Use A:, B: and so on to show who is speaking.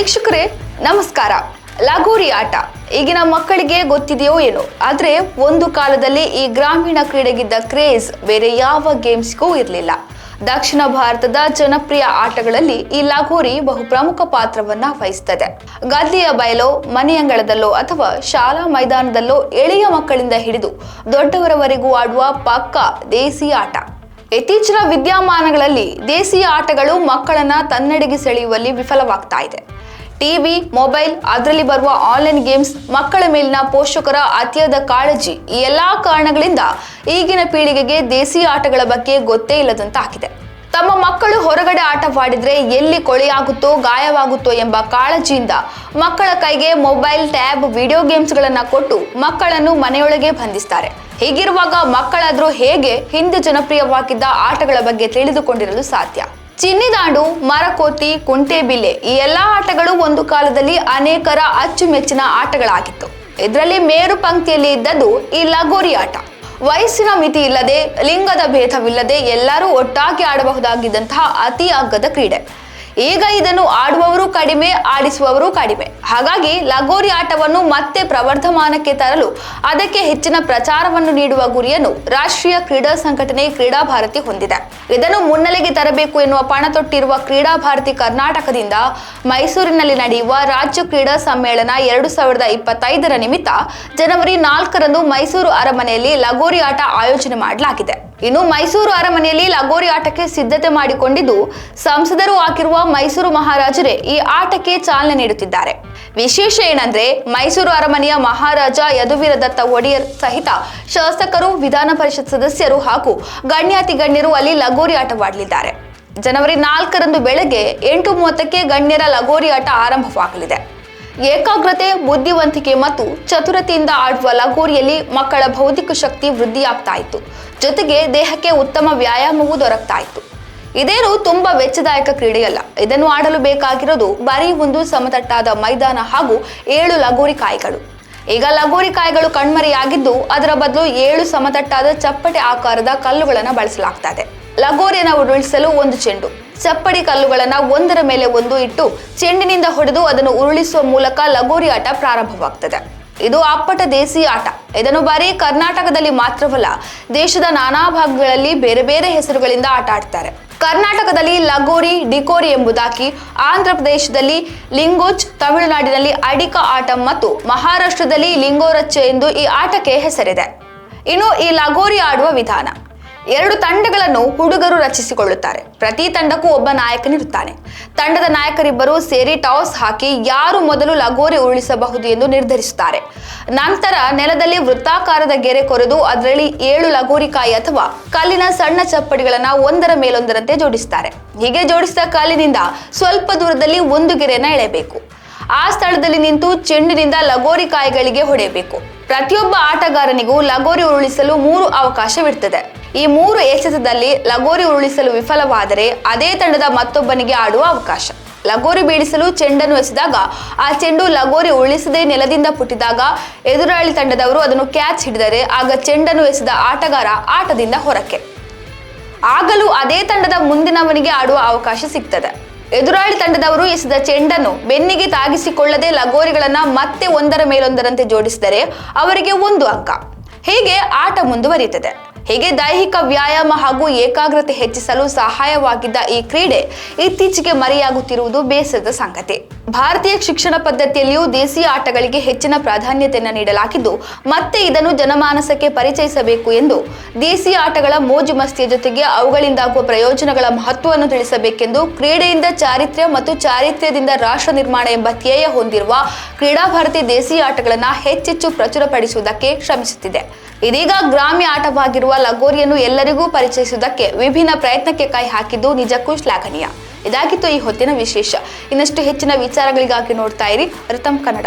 A: ವೀಕ್ಷಕರೇ ನಮಸ್ಕಾರ. ಲಗೋರಿ ಆಟ ಈಗಿನ ಮಕ್ಕಳಿಗೆ ಗೊತ್ತಿದೆಯೋ ಏನೋ, ಆದ್ರೆ ಒಂದು ಕಾಲದಲ್ಲಿ ಈ ಗ್ರಾಮೀಣ ಕ್ರೀಡೆಗಿದ್ದ ಕ್ರೇಜ್ ಬೇರೆ ಯಾವ ಗೇಮ್ಸ್ಗೂ ಇರಲಿಲ್ಲ. ದಕ್ಷಿಣ ಭಾರತದ ಜನಪ್ರಿಯ ಆಟಗಳಲ್ಲಿ ಈ ಲಗೋರಿ ಬಹು ಪ್ರಮುಖ ಪಾತ್ರವನ್ನ ವಹಿಸುತ್ತದೆ. ಗದ್ದೆಯ ಬಯಲೋ, ಮನೆಯಂಗಳದಲ್ಲೋ ಅಥವಾ ಶಾಲಾ ಮೈದಾನದಲ್ಲೋ ಎಳೆಯ ಮಕ್ಕಳಿಂದ ಹಿಡಿದು ದೊಡ್ಡವರವರೆಗೂ ಆಡುವ ಪಕ್ಕಾ ದೇಸಿ ಆಟ. ಇತ್ತೀಚಿನ ವಿದ್ಯಮಾನಗಳಲ್ಲಿ ದೇಸಿಯ ಆಟಗಳು ಮಕ್ಕಳನ್ನ ತನ್ನೆಡೆಗೆ ಸೆಳೆಯುವಲ್ಲಿ ವಿಫಲವಾಗ್ತಾ ಇದೆ. ಟಿವಿ, ಮೊಬೈಲ್, ಅದರಲ್ಲಿ ಬರುವ ಆನ್ಲೈನ್ ಗೇಮ್ಸ್, ಮಕ್ಕಳ ಮೇಲಿನ ಪೋಷಕರ ಅತಿಯಾದ ಕಾಳಜಿ, ಈ ಎಲ್ಲಾ ಕಾರಣಗಳಿಂದ ಈಗಿನ ಪೀಳಿಗೆಗೆ ದೇಸಿ ಆಟಗಳ ಬಗ್ಗೆ ಗೊತ್ತೇ ಇಲ್ಲದಂತಾಗಿದೆ. ತಮ್ಮ ಮಕ್ಕಳು ಹೊರಗಡೆ ಆಟವಾಡಿದ್ರೆ ಎಲ್ಲಿ ಕೊಳೆಯಾಗುತ್ತೋ, ಗಾಯವಾಗುತ್ತೋ ಎಂಬ ಕಾಳಜಿಯಿಂದ ಮಕ್ಕಳ ಕೈಗೆ ಮೊಬೈಲ್, ಟ್ಯಾಬ್, ವಿಡಿಯೋ ಗೇಮ್ಸ್ಗಳನ್ನ ಕೊಟ್ಟು ಮಕ್ಕಳನ್ನು ಮನೆಯೊಳಗೆ ಬಂಧಿಸ್ತಾರೆ. ಹೀಗಿರುವಾಗ ಮಕ್ಕಳಾದ್ರೂ ಹೇಗೆ ಹಿಂದೆ ಜನಪ್ರಿಯವಾಗಿದ್ದ ಆಟಗಳ ಬಗ್ಗೆ ತಿಳಿದುಕೊಂಡಿರಲು ಸಾಧ್ಯ? ಚಿನ್ನಿದಾಂಡು, ಮರಕೋತಿ, ಕುಂಟೆಬಿಲ್ಲೆ ಈ ಎಲ್ಲಾ ಆಟಗಳು ಒಂದು ಕಾಲದಲ್ಲಿ ಅನೇಕರ ಅಚ್ಚುಮೆಚ್ಚಿನ ಆಟಗಳಾಗಿತ್ತು. ಇದರಲ್ಲಿ ಮೇರು ಪಂಕ್ತಿಯಲ್ಲಿ ಇದ್ದದ್ದು ಈ ಲಗೋರಿ ಆಟ. ವಯಸ್ಸಿನ ಮಿತಿ ಇಲ್ಲದೆ, ಲಿಂಗದ ಭೇದವಿಲ್ಲದೆ ಎಲ್ಲರೂ ಒಟ್ಟಾಗಿ ಆಡಬಹುದಾಗಿದ್ದಂತಹ ಅತಿ ಅಗ್ಗದ ಕ್ರೀಡೆ. ಈಗ ಇದನ್ನು ಆಡುವವರು ಕಡಿಮೆ, ಆಡಿಸುವವರು ಕಡಿಮೆ. ಹಾಗಾಗಿ ಲಗೋರಿ ಆಟವನ್ನು ಮತ್ತೆ ಪ್ರವರ್ಧಮಾನಕ್ಕೆ ತರಲು ಅದಕ್ಕೆ ಹೆಚ್ಚಿನ ಪ್ರಚಾರವನ್ನು ನೀಡುವ ಗುರಿಯನ್ನು ರಾಷ್ಟ್ರೀಯ ಕ್ರೀಡಾ ಸಂಘಟನೆ ಕ್ರೀಡಾ ಭಾರತಿ ಹೊಂದಿದೆ. ಇದನ್ನು ಮುನ್ನೆಲೆಗೆ ತರಬೇಕು ಎನ್ನುವ ಪಣ ತೊಟ್ಟಿರುವ ಕ್ರೀಡಾ ಭಾರತಿ ಕರ್ನಾಟಕದಿಂದ ಮೈಸೂರಿನಲ್ಲಿ ನಡೆಯುವ ರಾಜ್ಯ ಕ್ರೀಡಾ ಸಮ್ಮೇಳನ 2025 ನಿಮಿತ್ತ ಜನವರಿ 4ರಂದು ಮೈಸೂರು ಅರಮನೆಯಲ್ಲಿ ಲಗೋರಿ ಆಟ ಆಯೋಜನೆ ಮಾಡಲಾಗಿದೆ. ಇನ್ನು ಮೈಸೂರು ಅರಮನೆಯಲ್ಲಿ ಲಗೋರಿ ಆಟಕ್ಕೆ ಸಿದ್ಧತೆ ಮಾಡಿಕೊಂಡಿದ್ದು ಸಂಸದರು ಆಗಿರುವ ಮೈಸೂರು ಮಹಾರಾಜರೇ ಈ ಆಟಕ್ಕೆ ಚಾಲನೆ ನೀಡುತ್ತಿದ್ದಾರೆ. ವಿಶೇಷ ಏನಂದ್ರೆ, ಮೈಸೂರು ಅರಮನೆಯ ಮಹಾರಾಜ ಯದುವೀರ ದತ್ತ ಒಡೆಯರ್ ಸಹಿತ ಶಾಸಕರು, ವಿಧಾನ ಪರಿಷತ್ ಸದಸ್ಯರು ಹಾಗೂ ಗಣ್ಯಾತಿ ಗಣ್ಯರು ಅಲ್ಲಿ ಲಗೋರಿ ಆಟವಾಡಲಿದ್ದಾರೆ. ಜನವರಿ 4ರಂದು ಬೆಳಗ್ಗೆ 8:30ಕ್ಕೆ ಗಣ್ಯರ ಲಗೋರಿ ಆಟ ಆರಂಭವಾಗಲಿದೆ. ಏಕಾಗ್ರತೆ, ಬುದ್ಧಿವಂತಿಕೆ ಮತ್ತು ಚತುರತೆಯಿಂದ ಆಡುವ ಲಗೋರಿಯಲ್ಲಿ ಮಕ್ಕಳ ಬೌದ್ಧಿಕ ಶಕ್ತಿ ವೃದ್ಧಿಯಾಗ್ತಾ ಇತ್ತು. ಜೊತೆಗೆ ದೇಹಕ್ಕೆ ಉತ್ತಮ ವ್ಯಾಯಾಮವೂ ದೊರಕ್ತಾ ಇತ್ತು. ಇದೇನು ತುಂಬಾ ವೆಚ್ಚದಾಯಕ ಕ್ರೀಡೆಯಲ್ಲ. ಇದನ್ನು ಆಡಲು ಬೇಕಾಗಿರೋದು ಬರೀ ಒಂದು ಸಮತಟ್ಟಾದ ಮೈದಾನ ಹಾಗೂ 7 ಲಗೋರಿ ಕಾಯಿಗಳು. ಈಗ ಲಗೋರಿ ಕಾಯಿಗಳು ಕಣ್ಮರೆಯಾಗಿದ್ದು ಅದರ ಬದಲು 7 ಸಮತಟ್ಟಾದ ಚಪ್ಪಟೆ ಆಕಾರದ ಕಲ್ಲುಗಳನ್ನು ಬಳಸಲಾಗ್ತಾ ಇದೆ. ಲಗೋರಿಯನ್ನು ಉರುಳಿಸಲು ಒಂದು ಚೆಂಡು, ಚಪ್ಪಡಿ ಕಲ್ಲುಗಳನ್ನ ಒಂದರ ಮೇಲೆ ಒಂದು ಇಟ್ಟು ಚೆಂಡಿನಿಂದ ಹೊಡೆದು ಅದನ್ನು ಉರುಳಿಸುವ ಮೂಲಕ ಲಗೋರಿ ಆಟ ಪ್ರಾರಂಭವಾಗ್ತದೆ. ಇದು ಅಪ್ಪಟ ದೇಸಿ ಆಟ. ಇದನ್ನು ಬರೀ ಕರ್ನಾಟಕದಲ್ಲಿ ಮಾತ್ರವಲ್ಲ, ದೇಶದ ನಾನಾ ಭಾಗಗಳಲ್ಲಿ ಬೇರೆ ಬೇರೆ ಹೆಸರುಗಳಿಂದ ಆಟ ಆಡ್ತಾರೆ. ಕರ್ನಾಟಕದಲ್ಲಿ ಲಗೋರಿ, ಡಿಕೋರಿ ಎಂಬುದಾಗಿ, ಆಂಧ್ರ ಪ್ರದೇಶದಲ್ಲಿ ಲಿಂಗೋಚ್, ತಮಿಳುನಾಡಿನಲ್ಲಿ ಅಡಿಕ ಆಟ ಮತ್ತು ಮಹಾರಾಷ್ಟ್ರದಲ್ಲಿ ಲಿಂಗೋರಚ್ಚ ಎಂದು ಈ ಆಟಕ್ಕೆ ಹೆಸರಿದೆ. ಇನ್ನು ಈ ಲಗೋರಿ ಆಡುವ ವಿಧಾನ: 2 ತಂಡಗಳನ್ನು ಹುಡುಗರು ರಚಿಸಿಕೊಳ್ಳುತ್ತಾರೆ. ಪ್ರತಿ ತಂಡಕ್ಕೂ ಒಬ್ಬ ನಾಯಕನಿರುತ್ತಾನೆ. ತಂಡದ ನಾಯಕರಿಬ್ಬರು ಸೇರಿ ಟಾಸ್ ಹಾಕಿ ಯಾರು ಮೊದಲು ಲಗೋರಿ ಉರುಳಿಸಬಹುದು ಎಂದು ನಿರ್ಧರಿಸುತ್ತಾರೆ. ನಂತರ ನೆಲದಲ್ಲಿ ವೃತ್ತಾಕಾರದ ಗೆರೆ ಕೊರೆದು ಅದರಲ್ಲಿ 7 ಲಗೋರಿಕಾಯಿ ಅಥವಾ ಕಲ್ಲಿನ ಸಣ್ಣ ಚಪ್ಪಡಿಗಳನ್ನ ಒಂದರ ಮೇಲೊಂದರಂತೆ ಜೋಡಿಸುತ್ತಾರೆ. ಹೀಗೆ ಜೋಡಿಸಿದ ಕಲ್ಲಿನಿಂದ ಸ್ವಲ್ಪ ದೂರದಲ್ಲಿ ಒಂದು ಗೆರೆಯನ್ನ ಎಳೆಯಬೇಕು. ಆ ಸ್ಥಳದಲ್ಲಿ ನಿಂತು ಚೆಂಡಿನಿಂದ ಲಗೋರಿ ಕಾಯಿಗಳಿಗೆ ಹೊಡೆಯಬೇಕು. ಪ್ರತಿಯೊಬ್ಬ ಆಟಗಾರನಿಗೂ ಲಗೋರಿ ಉರುಳಿಸಲು 3 ಅವಕಾಶವಿರ್ತದೆ. ಈ 3 ಎಸೆತದಲ್ಲಿ ಲಗೋರಿ ಉರುಳಿಸಲು ವಿಫಲವಾದರೆ ಅದೇ ತಂಡದ ಮತ್ತೊಬ್ಬನಿಗೆ ಆಡುವ ಅವಕಾಶ. ಲಗೋರಿ ಬೀಳಿಸಲು ಚೆಂಡನ್ನು ಎಸೆದಾಗ ಆ ಚೆಂಡು ಲಗೋರಿ ಉರುಳಿಸದೆ ನೆಲದಿಂದ ಪುಟ್ಟಿದಾಗ ಎದುರಾಳಿ ತಂಡದವರು ಅದನ್ನು ಕ್ಯಾಚ್ ಹಿಡಿದರೆ ಆಗ ಚೆಂಡನ್ನು ಎಸೆದ ಆಟಗಾರ ಆಟದಿಂದ ಹೊರಕ್ಕೆ. ಆಗಲೂ ಅದೇ ತಂಡದ ಮುಂದಿನವನಿಗೆ ಆಡುವ ಅವಕಾಶ ಸಿಗ್ತದೆ. ಎದುರಾಳಿ ತಂಡದವರು ಎಸೆದ ಚೆಂಡನ್ನು ಬೆನ್ನಿಗೆ ತಾಗಿಸಿಕೊಳ್ಳದೆ ಲಗೋರಿಗಳನ್ನ ಮತ್ತೆ ಒಂದರ ಮೇಲೊಂದರಂತೆ ಜೋಡಿಸಿದರೆ ಅವರಿಗೆ 1 ಅಂಕ. ಹೀಗೆ ಆಟ ಮುಂದುವರಿಯುತ್ತದೆ. ಹೀಗೆ ದೈಹಿಕ ವ್ಯಾಯಾಮ ಹಾಗೂ ಏಕಾಗ್ರತೆ ಹೆಚ್ಚಿಸಲು ಸಹಾಯವಾಗಿದ್ದ ಈ ಕ್ರೀಡೆ ಇತ್ತೀಚೆಗೆ ಮರೆಯಾಗುತ್ತಿರುವುದು ಬೇಸರದ ಸಂಗತಿ. ಭಾರತೀಯ ಶಿಕ್ಷಣ ಪದ್ಧತಿಯಲ್ಲಿಯೂ ದೇಸಿ ಆಟಗಳಿಗೆ ಹೆಚ್ಚಿನ ಪ್ರಾಧಾನ್ಯತೆಯನ್ನು ನೀಡಲಾಗಿದ್ದು ಮತ್ತೆ ಇದನ್ನು ಜನಮಾನಸಕ್ಕೆ ಪರಿಚಯಿಸಬೇಕು ಎಂದು ದೇಸಿ ಆಟಗಳ ಮೋಜು ಮಸ್ತಿಯ ಜೊತೆಗೆ ಅವುಗಳಿಂದಾಗುವ ಪ್ರಯೋಜನಗಳ ಮಹತ್ವವನ್ನು ತಿಳಿಸಬೇಕೆಂದು ಕ್ರೀಡೆಯಿಂದ ಚಾರಿತ್ರ್ಯ ಮತ್ತು ಚಾರಿತ್ರ್ಯದಿಂದ ರಾಷ್ಟ್ರ ನಿರ್ಮಾಣ ಎಂಬ ಧ್ಯೇಯ ಹೊಂದಿರುವ ಕ್ರೀಡಾ ಭಾರತಿ ದೇಸಿ ಆಟಗಳನ್ನು ಹೆಚ್ಚೆಚ್ಚು ಪ್ರಚುರಪಡಿಸುವುದಕ್ಕೆ ಶ್ರಮಿಸುತ್ತಿದೆ. ಇದೀಗ ಗ್ರಾಮ್ಯ ಆಟವಾಗಿರುವ ಲಗೋರಿಯನ್ನು ಎಲ್ಲರಿಗೂ ಪರಿಚಯಿಸುವುದಕ್ಕೆ ವಿಭಿನ್ನ ಪ್ರಯತ್ನಕ್ಕೆ ಕೈ ಹಾಕಿದ್ದು ನಿಜಕ್ಕೂ ಶ್ಲಾಘನೀಯ. ಇದಾಗಿತ್ತು ಈ ಹೊತ್ತಿನ ವಿಶೇಷ. ಇನ್ನಷ್ಟು ಹೆಚ್ಚಿನ ವಿಚಾರಗಳಿಗಾಗಿ ನೋಡ್ತಾ ಇರಿ ರಿತಮ್ ಕನ್ನಡ.